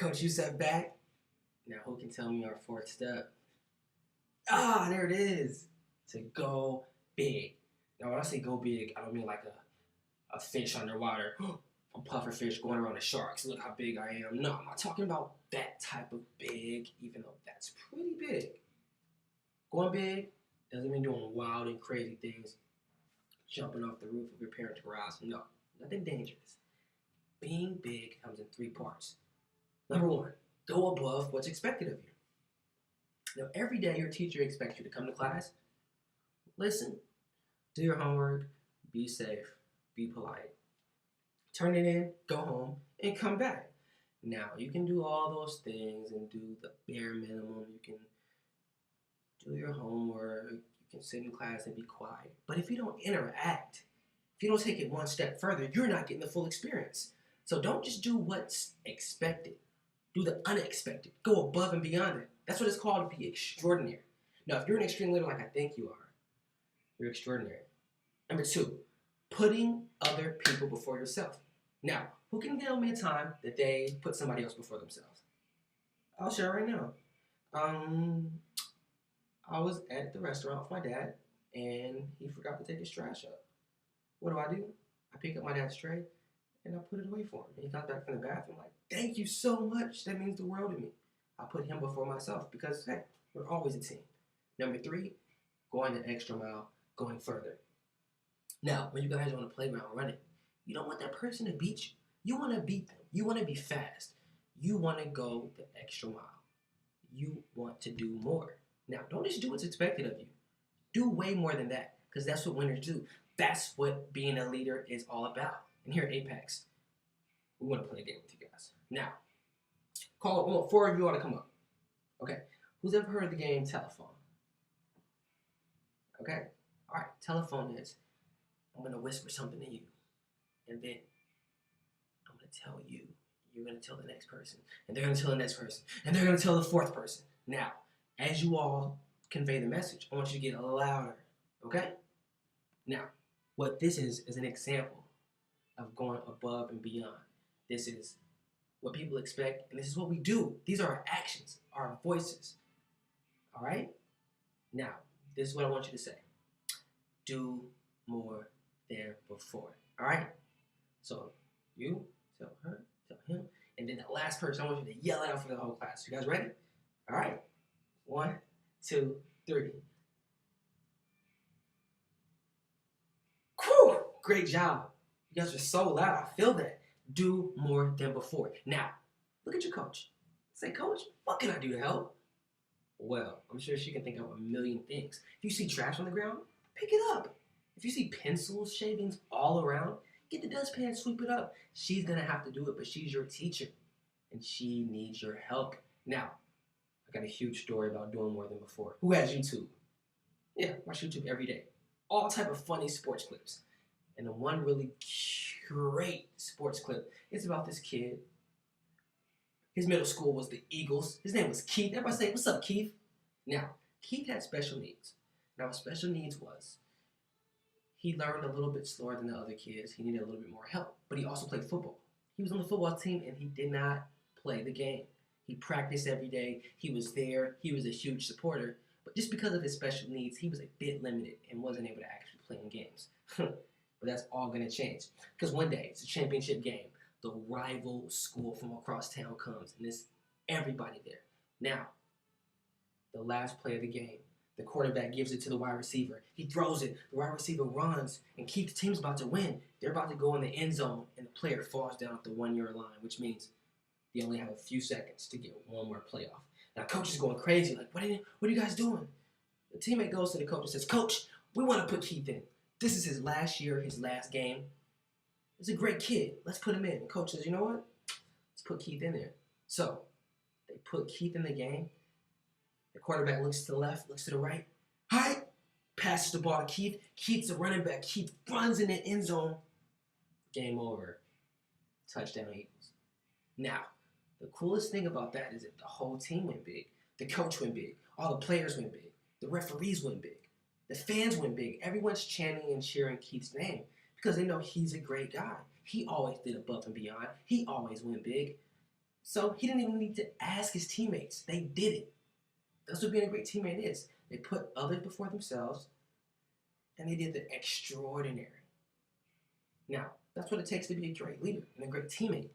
Coach, you step back. Now, who can tell me our fourth step? Ah, there it is. To go big. Now, when I say go big, I don't mean like a fish underwater, a puffer fish going around the sharks. Look how big I am. No, I'm not talking about that type of big, even though that's pretty big. Going big doesn't mean doing wild and crazy things, jumping off the roof of your parents' garage. No, nothing dangerous. Being big comes in three parts. Number one, go above what's expected of you. Now, every day your teacher expects you to come to class, listen, do your homework, be safe, be polite. Turn it in, go home, and come back. Now, you can do all those things and do the bare minimum. You can do your homework, you can sit in class and be quiet. But if you don't interact, if you don't take it one step further, you're not getting the full experience. So don't just do what's expected. Do the unexpected. Go above and beyond it. That's what it's called to be extraordinary. Now, if you're an extreme leader like I think you are, you're extraordinary. Number two, putting other people before yourself. Now, who can tell me a time that they put somebody else before themselves? I'll share right now. I was at the restaurant with my dad, and he forgot to take his trash out. What do? I pick up my dad's tray, and I put it away for him. And he got back from the bathroom like, thank you so much. That means the world to me. I put him before myself because, hey, we're always a team. Number three, going the extra mile, going further. Now, when you guys are on the playground running, you don't want that person to beat you. You want to beat them. You want to be fast. You want to go the extra mile. You want to do more. Now, don't just do what's expected of you. Do way more than that, because that's what winners do. That's what being a leader is all about. And here at Apex, we want to play a game with you guys. Now, call it, 4 of you ought to come up. Okay, who's ever heard of the game Telephone? Okay, all right, telephone is, I'm going to whisper something to you, and then I'm going to tell you, you're going to tell the next person, and they're going to tell the next person, and they're going to tell the fourth person. Now, as you all convey the message, I want you to get louder, okay? Now, what this is an example of going above and beyond. This is what people expect, and this is what we do. These are our actions, our voices, all right? Now, this is what I want you to say. Do more than before, all right? So, you, tell her, tell him, and then the last person, I want you to yell it out for the whole class. You guys ready? All right. 1, 2, 3. Whew! Great job. You guys are so loud. I feel that. Do more than before. Now, look at your coach. Say, Coach, what can I do to help? Well, I'm sure she can think of a million things. If you see trash on the ground, pick it up. If you see pencils, shavings all around, get the dustpan, sweep it up. She's going to have to do it, but she's your teacher, and she needs your help. Now, I got a huge story about doing more than before. Who has YouTube? Yeah, watch YouTube every day. All type of funny sports clips. And the one really great sports clip is about this kid. His middle school was the Eagles. His name was Keith. Everybody say, what's up, Keith? Now, Keith had special needs. Now, what special needs was, he learned a little bit slower than the other kids. He needed a little bit more help. But he also played football. He was on the football team, and he did not play the game. He practiced every day. He was there. He was a huge supporter. But just because of his special needs, he was a bit limited and wasn't able to actually play in games. But that's all going to change. Because one day, it's a championship game. The rival school from across town comes, and there's everybody there. Now, the last play of the game, the quarterback gives it to the wide receiver. He throws it. The wide receiver runs, and Keith's team's about to win. They're about to go in the end zone, and the player falls down at the 1-yard line, which means they only have a few seconds to get one more playoff. Now, coach is going crazy. Like, what are you guys doing? The teammate goes to the coach and says, Coach, we want to put Keith in. This is his last year, his last game. He's a great kid. Let's put him in. And coach says, you know what? Let's put Keith in there. So they put Keith in the game. The quarterback looks to the left, looks to the right. Hi! Passes the ball to Keith. Keith's the running back. Keith runs in the end zone. Game over. Touchdown Eagles. Now, the coolest thing about that is that the whole team went big. The coach went big. All the players went big. The referees went big. The fans went big. Everyone's chanting and cheering Keith's name because they know he's a great guy. He always did above and beyond. He always went big. So he didn't even need to ask his teammates. They did it. That's what being a great teammate is. They put others before themselves, and they did the extraordinary. Now, that's what it takes to be a great leader and a great teammate.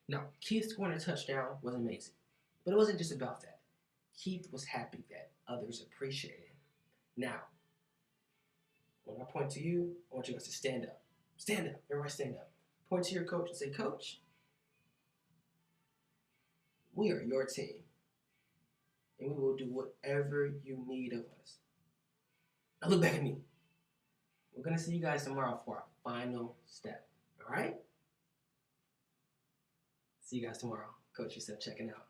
Now, Keith scoring a touchdown was amazing, but it wasn't just about that. Keith was happy that others appreciated him. Now, when I point to you, I want you guys to stand up. Stand up. Everybody stand up. Point to your coach and say, Coach, we are your team, and we will do whatever you need of us. Now look back at me. We're going to see you guys tomorrow for our final step. All right? See you guys tomorrow. Coach, you said checking out.